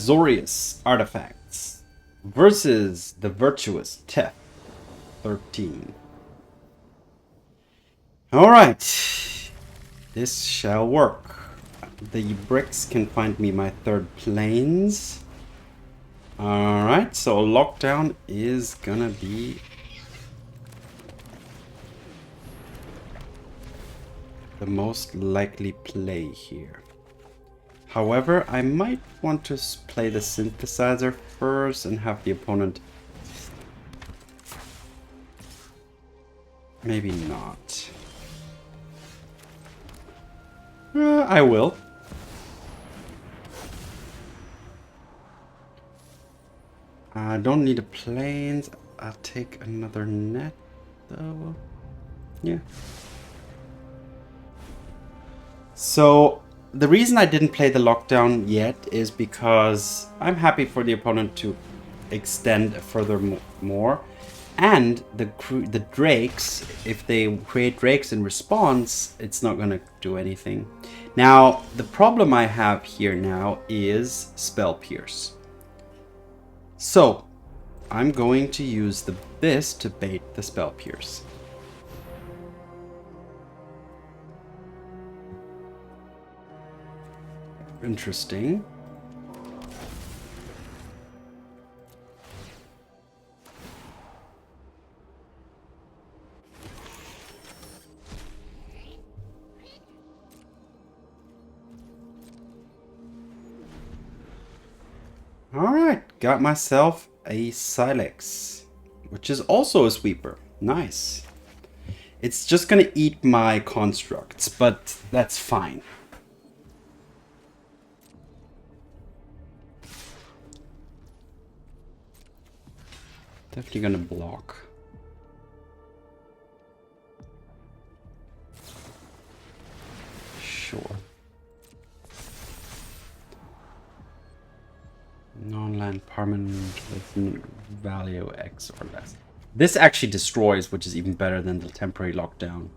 Azorius artifacts versus the Virtuous Teth 13. Alright, this shall work. The bricks can find me my third planes. Alright, so lockdown is gonna be the most likely play here. However, I might want to play the synthesizer first and have the opponent... Maybe not. I will. I don't need a planes. I'll take another net though. Yeah. So the reason I didn't play the lockdown yet is because I'm happy for the opponent to extend furthermore. And the drakes, if they create drakes in response, it's not gonna do anything. Now, the problem I have here now is Spell Pierce. So, I'm going to use this to bait the Spell Pierce. Interesting. Alright, got myself a Sylex, which is also a sweeper. Nice. It's just gonna eat my constructs, but that's fine. Definitely gonna block. Sure. Non-land permanent with value X or less. This actually destroys, which is even better than the temporary lockdown.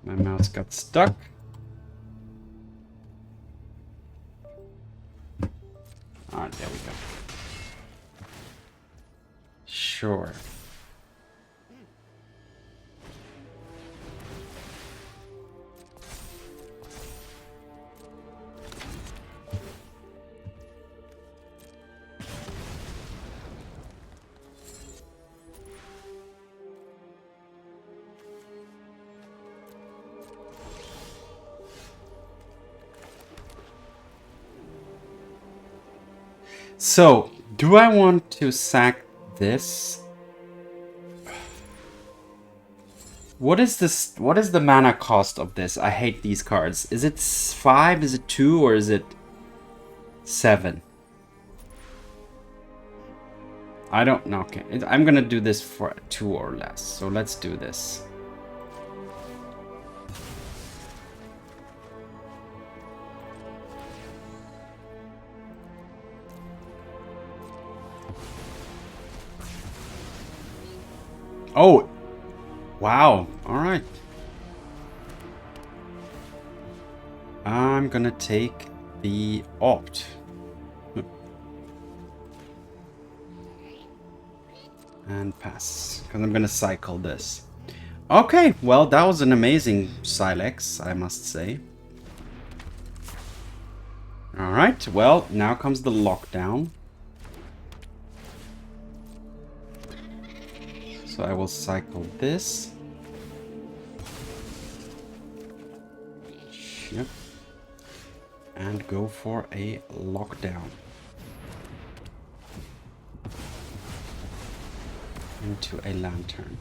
My mouse got stuck. Ah, there we go. Sure. So, do I want to sack this? What is this? What is the mana cost of this? I hate these cards. Is it 5? Is it 2? Or is it 7? I don't know. Okay, I'm gonna do this for 2 or less. So let's do this. Oh, wow. All right. I'm gonna take the opt. And pass, because I'm gonna cycle this. Okay, well, that was an amazing Sylex, I must say. All right, well, now comes the lockdown. So I will cycle this. Yep. And go for a lockdown. Into a lantern.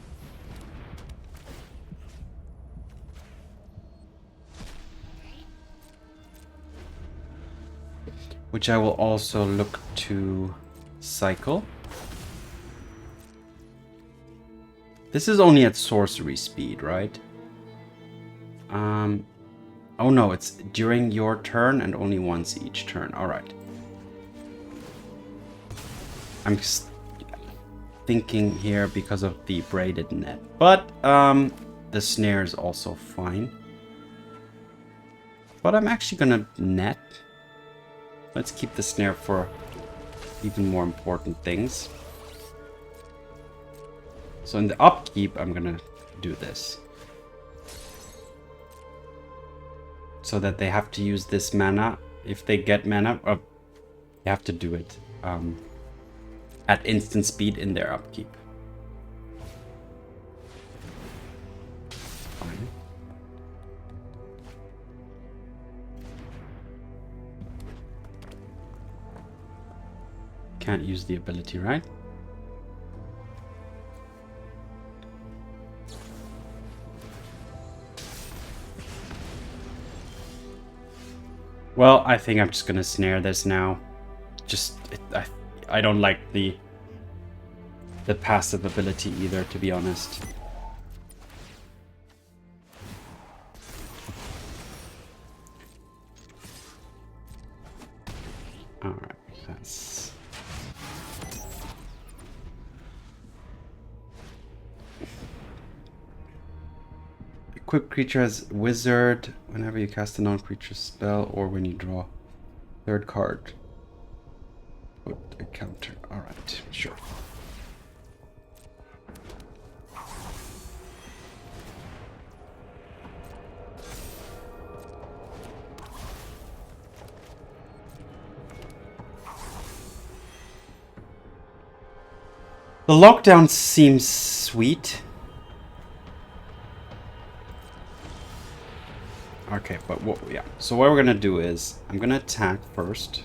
Which I will also look to cycle. This is only at sorcery speed, right? Oh no, it's during your turn and only once each turn. Alright. I thinking here because of the Braided Net. But the Snare is also fine. But I'm actually gonna net. Let's keep the Snare for even more important things. So in the upkeep, I'm gonna do this. So that they have to use this mana. If they get mana, they have to do it at instant speed in their upkeep. Fine. Can't use the ability, right? Well, I think I'm just gonna snare this now. I don't like the passive ability either, to be honest. All right, that's. Equipped creature has wizard whenever you cast a non-creature spell or when you draw third card. Put a counter. Alright, sure. The lockdown seems sweet. Okay, but yeah. So what we're gonna do is I'm gonna attack first.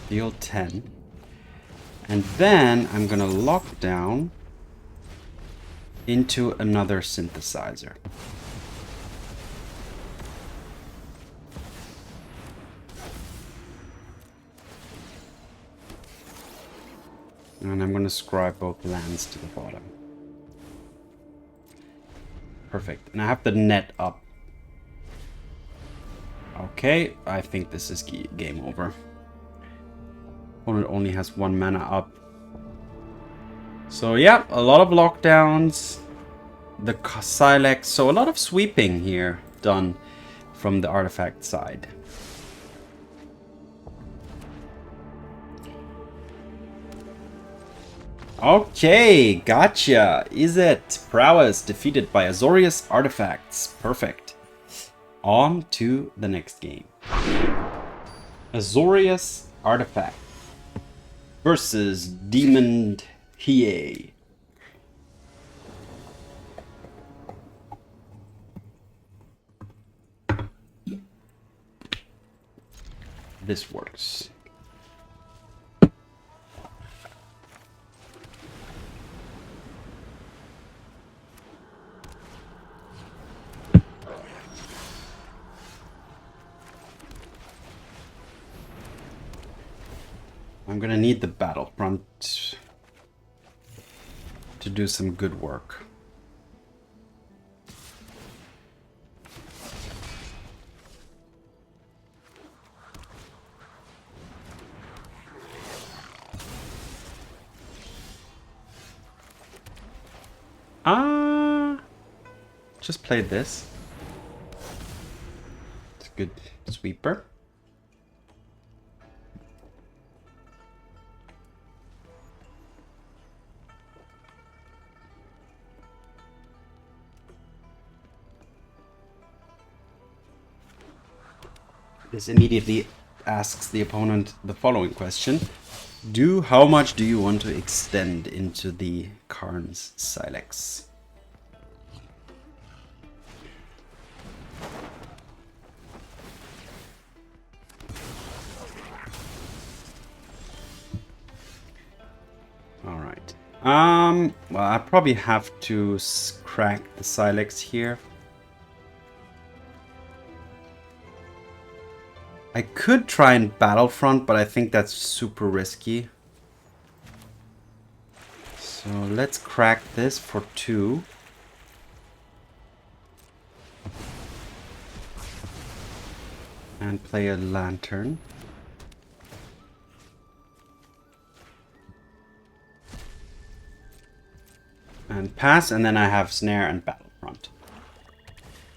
Deal 10. And then I'm gonna lock down into another synthesizer. And I'm gonna scribe both lands to the bottom. Perfect. And I have the net up. Okay, I think this is game over. Opponent only has 1 mana up. So yeah, a lot of lockdowns. The Sylex, so a lot of sweeping here done from the artifact side. Okay, gotcha. Is it prowess defeated by Azorius artifacts? Perfect. On to the next game. Azorius artifact versus Demon Hiei. This works. I'm gonna need the Battlefront to do some good work. Just played this. It's a good sweeper. This immediately asks the opponent the following question. How much do you want to extend into the Karn's Sylex? Alright. Well, I probably have to crack the Sylex here. I could try and Battlefront, but I think that's super risky. So let's crack this for 2. And play a Lantern. and pass, and then I have Snare and Battlefront.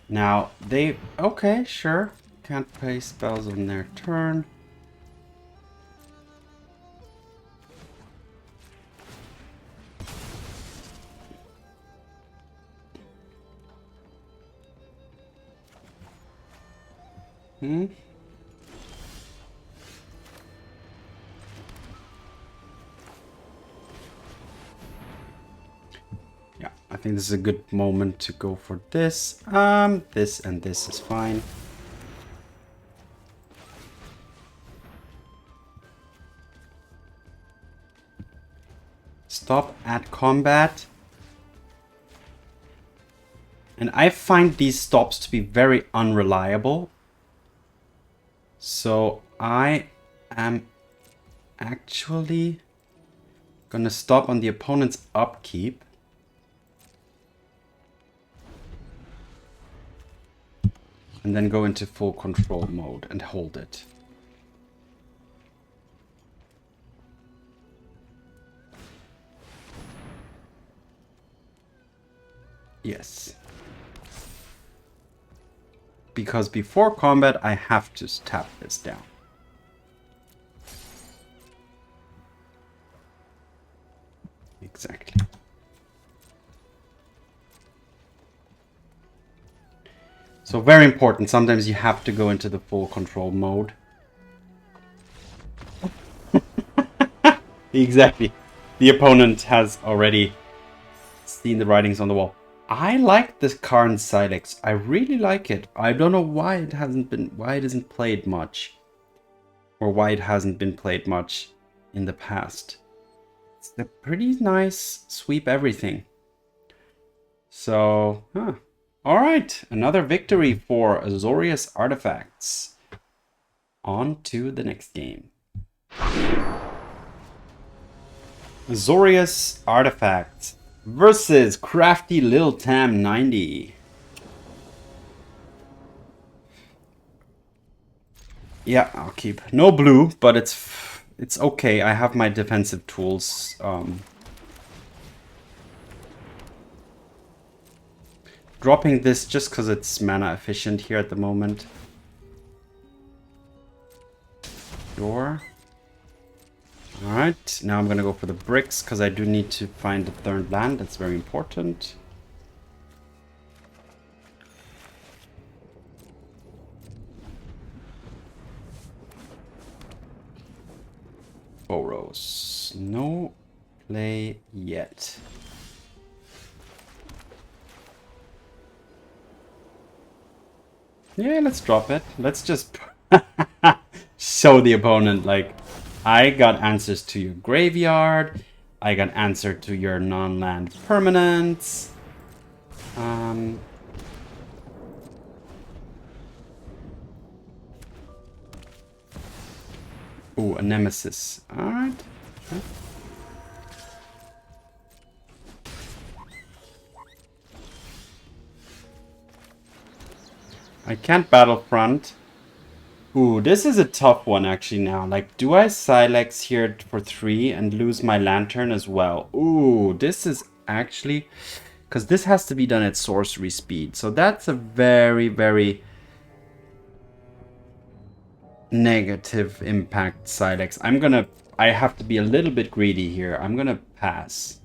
Now, they... Okay, sure. Can't play spells on their turn. Yeah, I think this is a good moment to go for this. This and this is fine. Stop at combat. And I find these stops to be very unreliable. So I am actually gonna stop on the opponent's upkeep. And then go into full control mode and hold it. Yes. Because before combat, I have to tap this down. Exactly. So very important, sometimes you have to go into the full control mode. Exactly. The opponent has already seen the writings on the wall. I like this Karn Sylex. I really like it. I don't know why it isn't played much. Or why it hasn't been played much in the past. It's a pretty nice sweep everything. So, alright, another victory for Azorius Artifacts. On to the next game. Azorius Artifacts versus Crafty Lil Tam 90. Yeah, I'll keep. No blue, but it's okay. I have my defensive tools. Dropping this just because it's mana efficient here at the moment. Sure. Alright, now I'm gonna go for the bricks because I do need to find the third land. That's very important. Boros. No play yet. Yeah, let's drop it. Let's just show the opponent, like, I got answers to your graveyard. I got answer to your non-land permanents. Ooh, a nemesis. Alright. Sure. I can't Battlefront. Ooh, this is a tough one actually now. Like, do I Sylex here for 3 and lose my lantern as well? Ooh, this is actually... Because this has to be done at sorcery speed. So that's a very, very negative impact Sylex. I have to be a little bit greedy here. I'm gonna pass.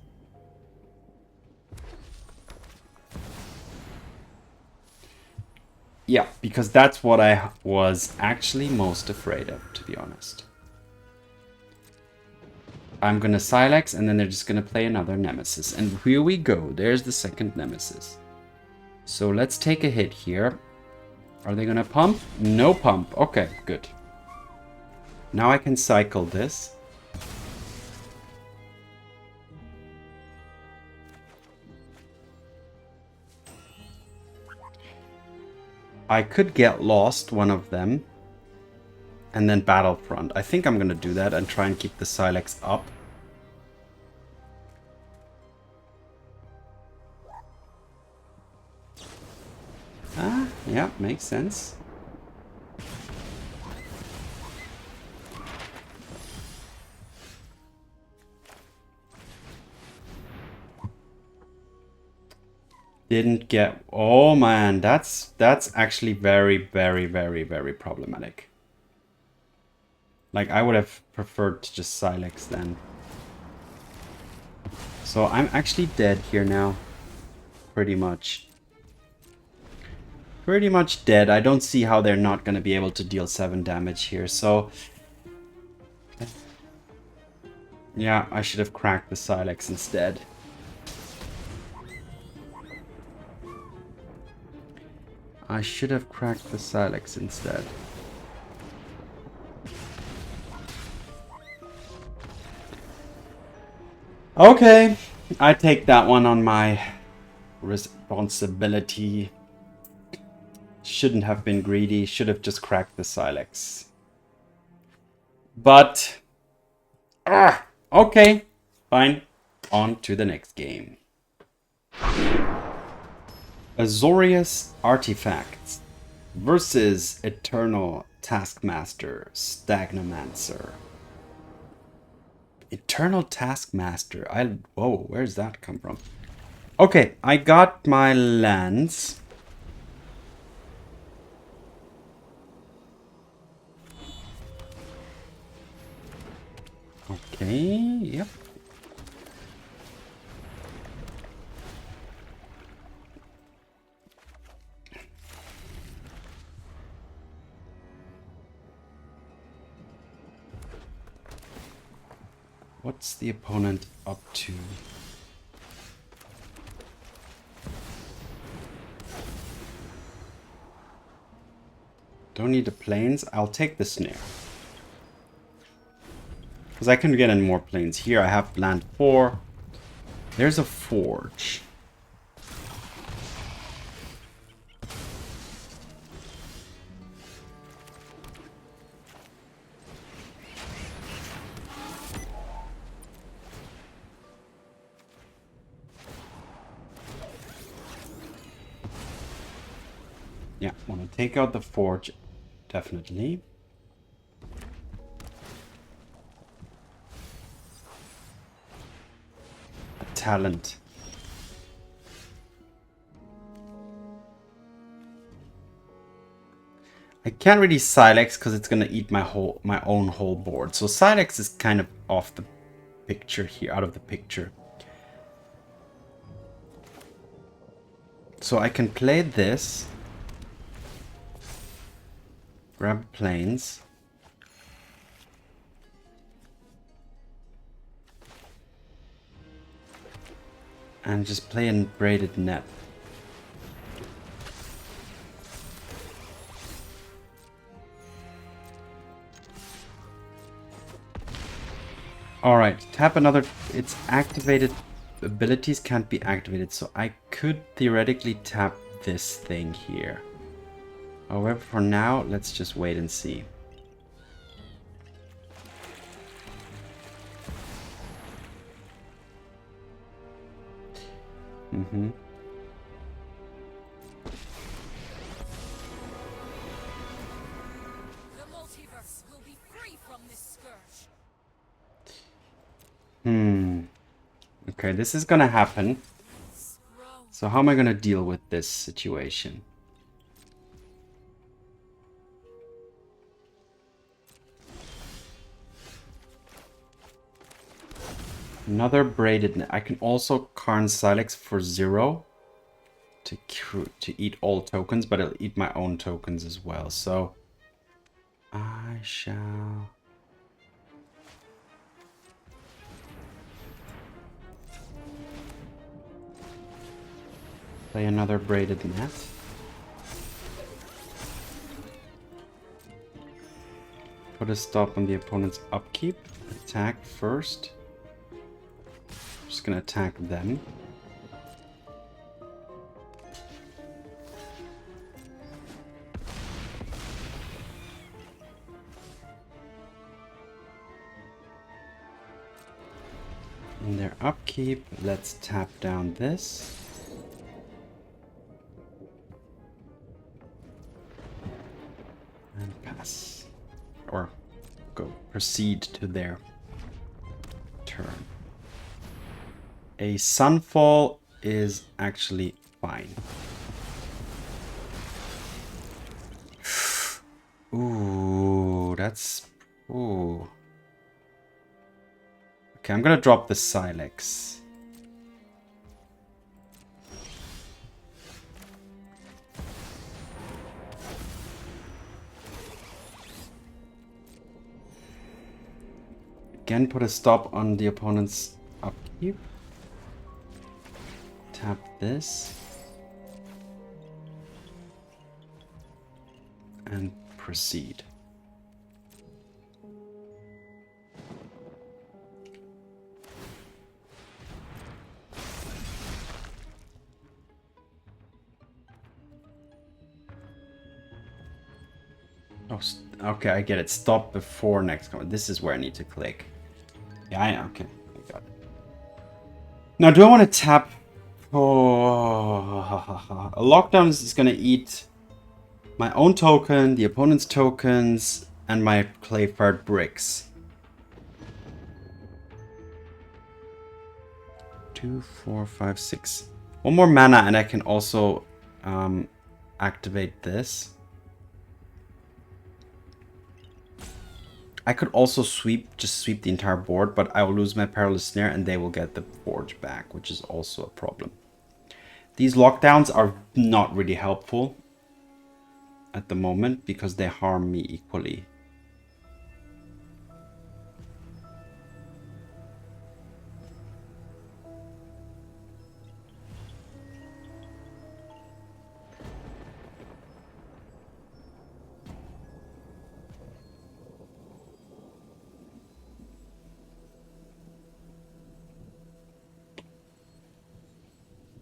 Yeah, because that's what I was actually most afraid of, to be honest. I'm gonna Sylex, and then they're just gonna play another Nemesis. And here we go. There's the second Nemesis. So let's take a hit here. Are they gonna pump? No pump. Okay, good. Now I can cycle this. I could get lost, one of them, and then Battlefront. I think I'm going to do that and try and keep the Sylex up. Ah, yeah, makes sense. Didn't get... Oh man, that's actually very, very, very, very problematic. Like, I would have preferred to just Sylex then. So I'm actually dead here now. Pretty much. Pretty much dead. I don't see how they're not going to be able to deal 7 damage here. So... yeah, I should have cracked the Sylex instead. I should have cracked the Sylex instead. Okay, I take that one on my responsibility. Shouldn't have been greedy, should have just cracked the Sylex. But... okay, fine. On to the next game. Azorius Artifacts versus Eternal Taskmaster Stagnomancer. Eternal Taskmaster. Whoa, where's that come from? Okay, I got my lands. Okay, yep. What's the opponent up to? Don't need the planes. I'll take the snare. Because I can get in more planes. Here I have land 4. There's a forge. Yeah, want to take out the forge, definitely. A talent. I can't really Sylex because it's gonna eat my own whole board. So Sylex is kind of off the picture here, out of the picture. So I can play this. Grab planes. And just play in Braided Net. Alright, tap another... It's activated. Abilities can't be activated, so I could theoretically tap this thing here. However, for now, let's just wait and see. The multiverse will be free from this scourge. Okay, this is gonna happen. So how am I gonna deal with this situation? Another Braided Net. I can also Karn Sylex for 0 to eat all tokens, but it'll eat my own tokens as well. So I shall play another Braided Net. Put a stop on the opponent's upkeep. Attack first. Just gonna attack them. In their upkeep, let's tap down this. And pass. Or proceed to their turn. A Sunfall is actually fine. Ooh, that's... Ooh. Okay, I'm gonna drop the Sylex. Again, put a stop on the opponent's upkeep. Tap this. And proceed. Oh, okay, I get it. Stop before next comment. This is where I need to click. Yeah, I know. Okay, I got it. Now, do I want to tap? Oh, a lockdown is going to eat my own token, the opponent's tokens, and my clay-fired bricks. 2, 4, 5, 6. One more mana, and I can also activate this. I could also just sweep the entire board, but I will lose my Perilous Snare and they will get the Forge back, which is also a problem. These lockdowns are not really helpful at the moment because they harm me equally.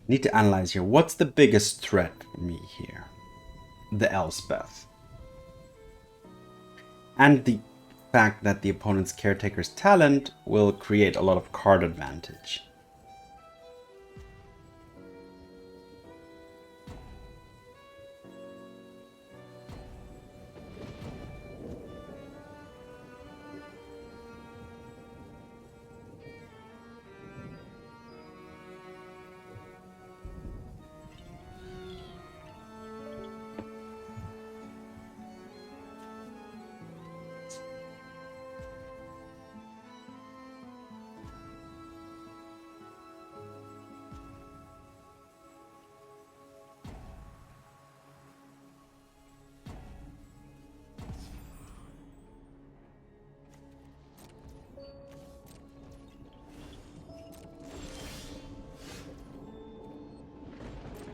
Need to analyze here. What's the biggest threat for me here? The Elspeth. And the fact that the opponent's Caretaker's talent will create a lot of card advantage.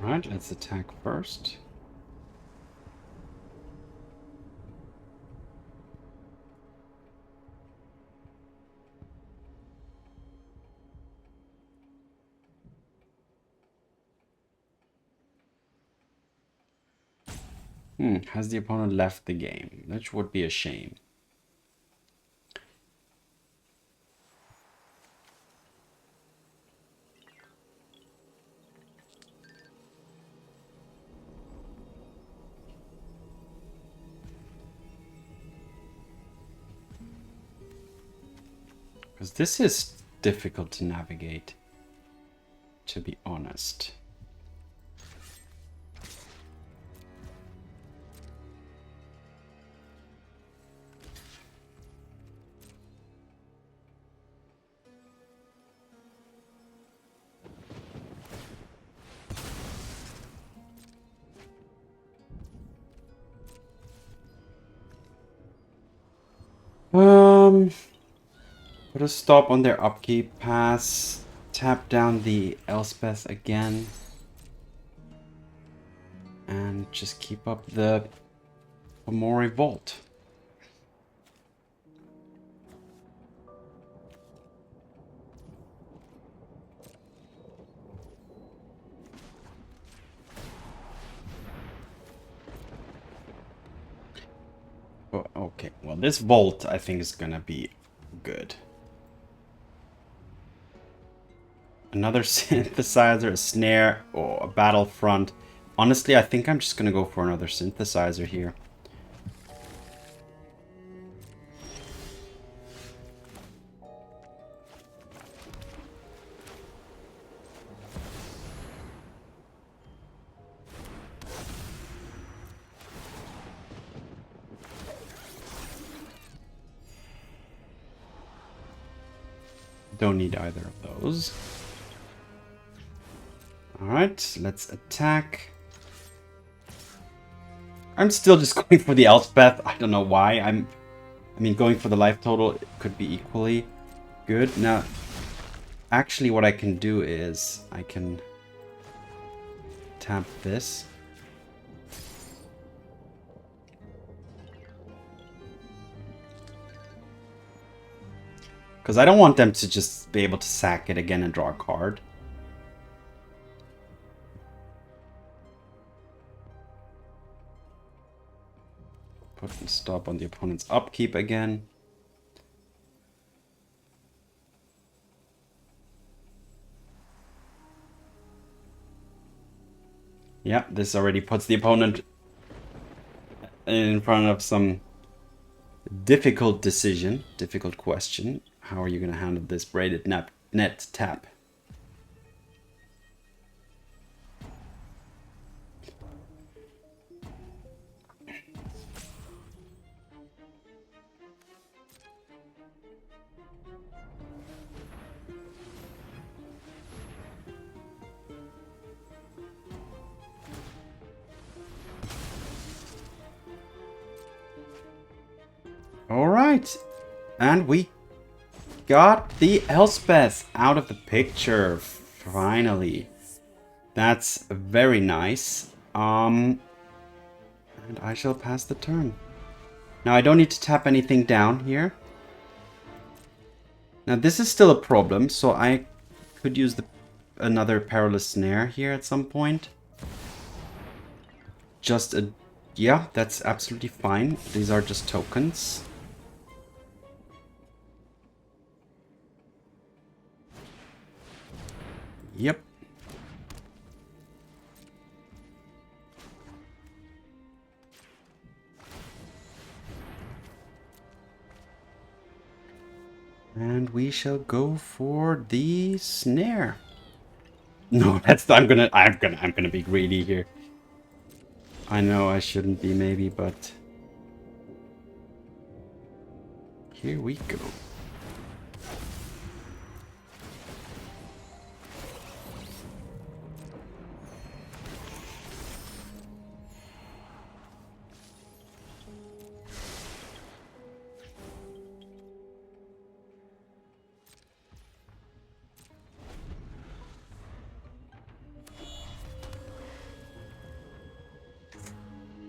Alright, let's attack first. Has the opponent left the game? Which would be a shame. Because this is difficult to navigate, to be honest. Put a stop on their upkeep, pass, tap down the Elspeth again, and just keep up the Fomori Vault. Oh, okay, well this Vault I think is gonna be good. Another synthesizer, a snare, or a battlefront. Honestly, I think I'm just gonna go for another synthesizer here. Don't need either of those. Alright, let's attack. I'm still just going for the Elspeth. I don't know why. I mean, going for the life total could be equally good. Now, actually what I can do is I can tap this. Because I don't want them to just be able to sack it again and draw a card. Put a stop on the opponent's upkeep again. Yeah, this already puts the opponent in front of some difficult decision, difficult question. How are you going to handle this Braided Net tap? All right, and we got the Elspeth out of the picture, finally. That's very nice. And I shall pass the turn. Now I don't need to tap anything down here. Now this is still a problem, so I could use another Perilous Snare here at some point. Yeah, that's absolutely fine. These are just tokens. Yep. And we shall go for the snare. No, I'm gonna be greedy here. I know I shouldn't be maybe, but here we go.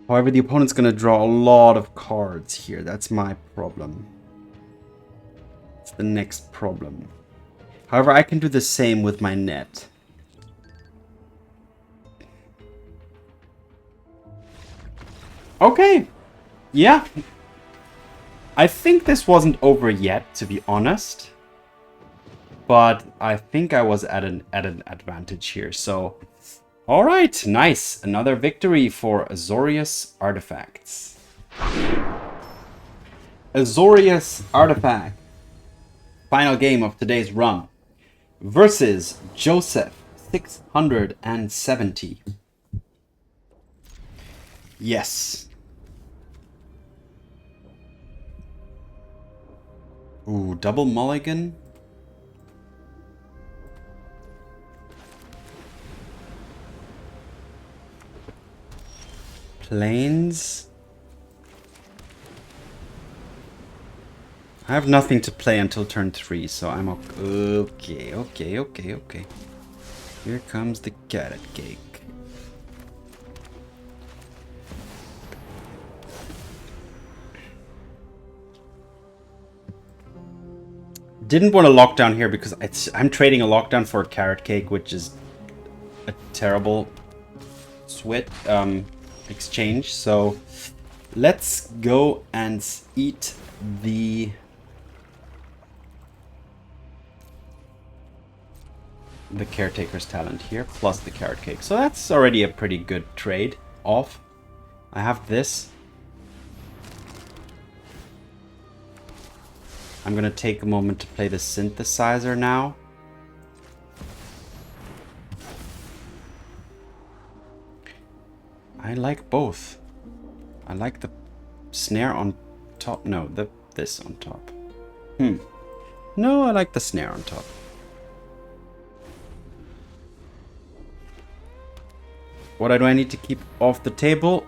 However, the opponent's going to draw a lot of cards here. That's my problem. It's the next problem. However, I can do the same with my net. Okay. Yeah. I think this wasn't over yet, to be honest. But I think I was at an advantage here, so... Alright, nice. Another victory for Azorius Artifacts. Azorius Artifact. Final game of today's run. Versus Joseph 670. Yes. Ooh, double mulligan. Planes. I have nothing to play until turn 3, so I'm okay. Okay. Here comes the carrot cake. Didn't want a lockdown here because I'm trading a lockdown for a carrot cake, which is a terrible exchange. So let's go and eat the caretaker's talent here plus the carrot cake. So that's already a pretty good trade off. I have this. I'm gonna take a moment to play the synthesizer now. I like both. I like the snare on top. No, this on top. No, I like the snare on top. What do I need to keep off the table?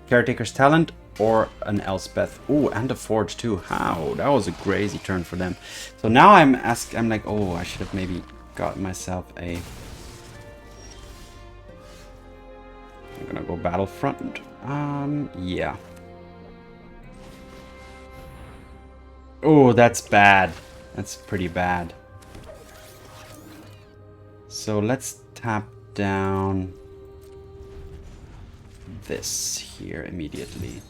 Caretaker's Talent or an Elspeth. Ooh, and a Forge too. How? That was a crazy turn for them. So now I'm like, oh, I should have maybe got myself a... I'm gonna go Battlefront. Yeah. Oh, that's bad. That's pretty bad. So let's tap down this here immediately.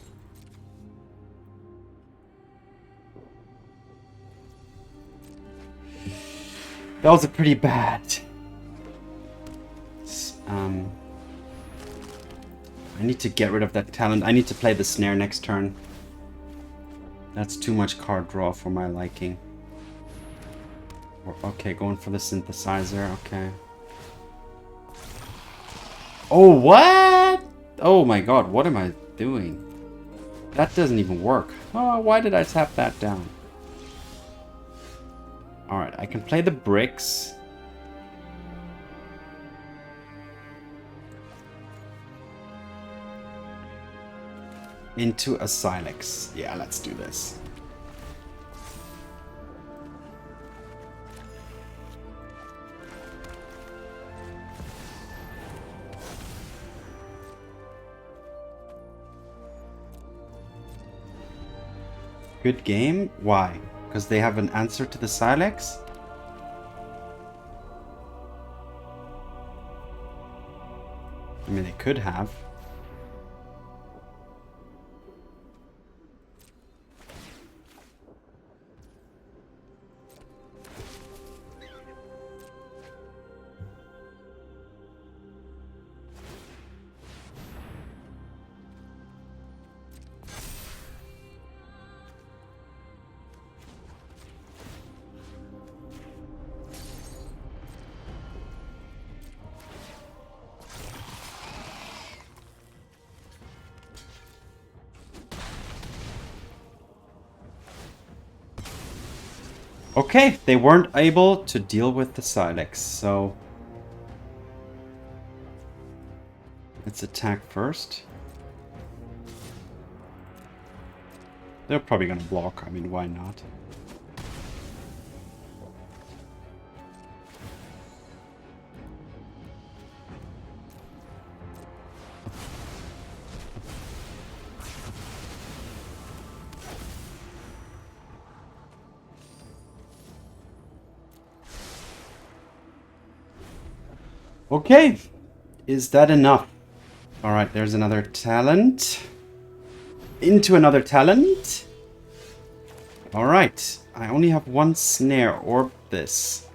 That was a pretty bad. I need to get rid of that talent. I need to play the snare next turn. That's too much card draw for my liking. Okay, going for the synthesizer. Okay. Oh, what? Oh my god, what am I doing? That doesn't even work. Oh, why did I tap that down? Alright, I can play the bricks. Into a Sylex. Yeah, let's do this. Good game? Why? Because they have an answer to the Sylex? I mean, they could have. Okay, they weren't able to deal with the Sylex, so let's attack first. They're probably gonna block, I mean, why not? Okay, is that enough? Alright, there's another talent. Into another talent. Alright, I only have one snare or this.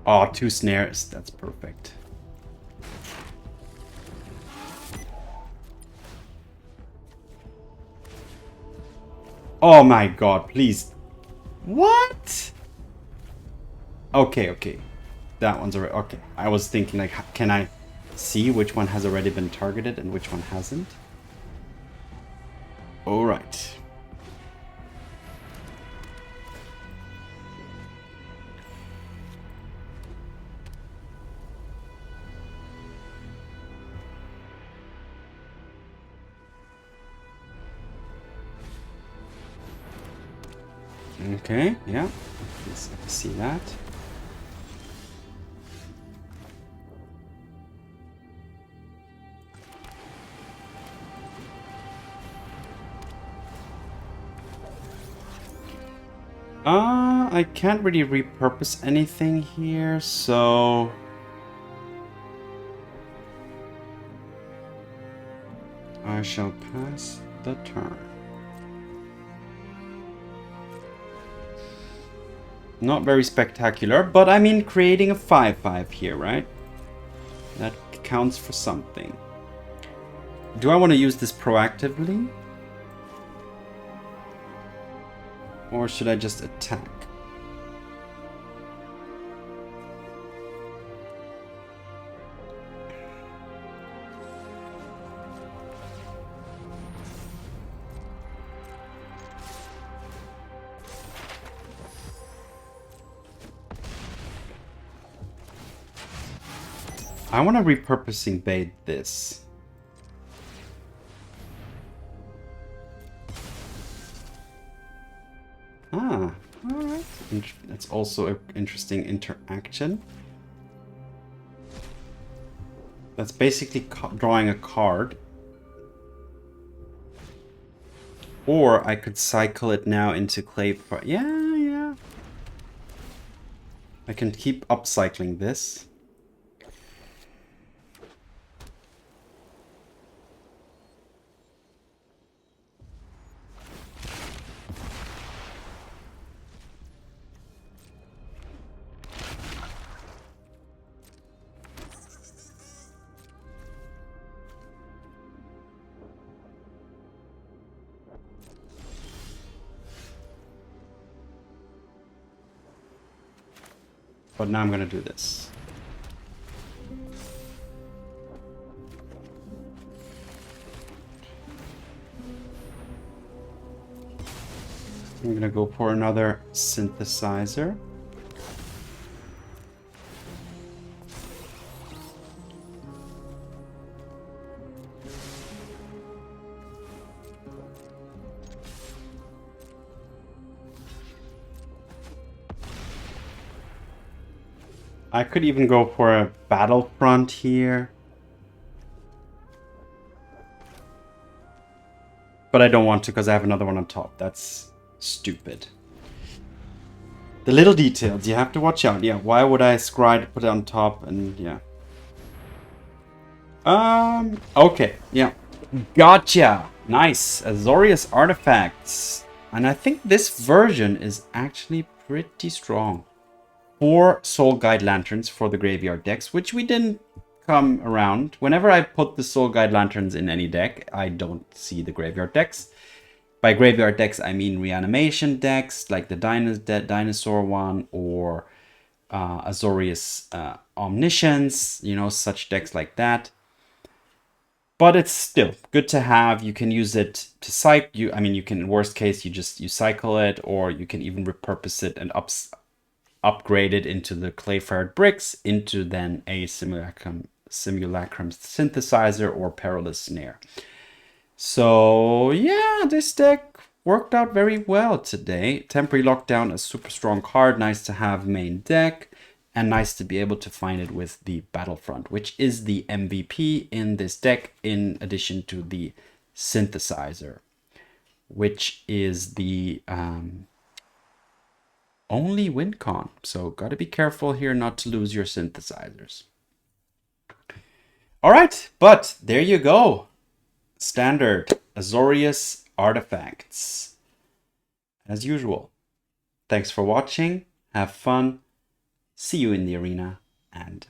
Oh, 2 snares, that's perfect. Oh my god, please. What? Okay, okay. That one's already... Okay, I was thinking, like, can I see which one has already been targeted and which one hasn't? Alright. Okay, yeah, let's see that. I can't really repurpose anything here, so I shall pass the turn. Not very spectacular, but I mean creating a 5/5 here, right? That counts for something. Do I want to use this proactively? Or should I just attack? I want to Repurposing Bay this. Ah, alright. That's also an interesting interaction. That's basically drawing a card. Or I could cycle it now into clay. Yeah. I can keep upcycling this. But now I'm going to do this. I'm going to go for another synthesizer. I could even go for a Battlefront here. But I don't want to because I have another one on top. That's stupid. The little details, you have to watch out. Yeah, why would I scry to put it on top? And yeah. Okay, yeah. Gotcha! Nice. Azorius artifacts. And I think this version is actually pretty strong. 4 Soul Guide Lanterns for the graveyard decks, which we didn't come around. Whenever I put the Soul Guide Lanterns in any deck, I don't see the graveyard decks. By graveyard decks, I mean reanimation decks, like the dinosaur one, or Azorius Omniscience, you know, such decks like that. But it's still good to have. You can use it to cycle. I mean, you can, in worst case, you cycle it, or you can even repurpose it and upgrade it into the clay-fired bricks, into then a Simulacrum Synthesizer or Perilous Snare. So yeah, this deck worked out very well today. Temporary Lockdown, a super strong card, nice to have main deck, and nice to be able to find it with the Battlefront, which is the MVP in this deck, in addition to the Synthesizer, which is the only win con. So gotta be careful here not to lose your synthesizers. All right, but there you go. Standard Azorius artifacts. As usual. Thanks for watching. Have fun. See you in the arena, and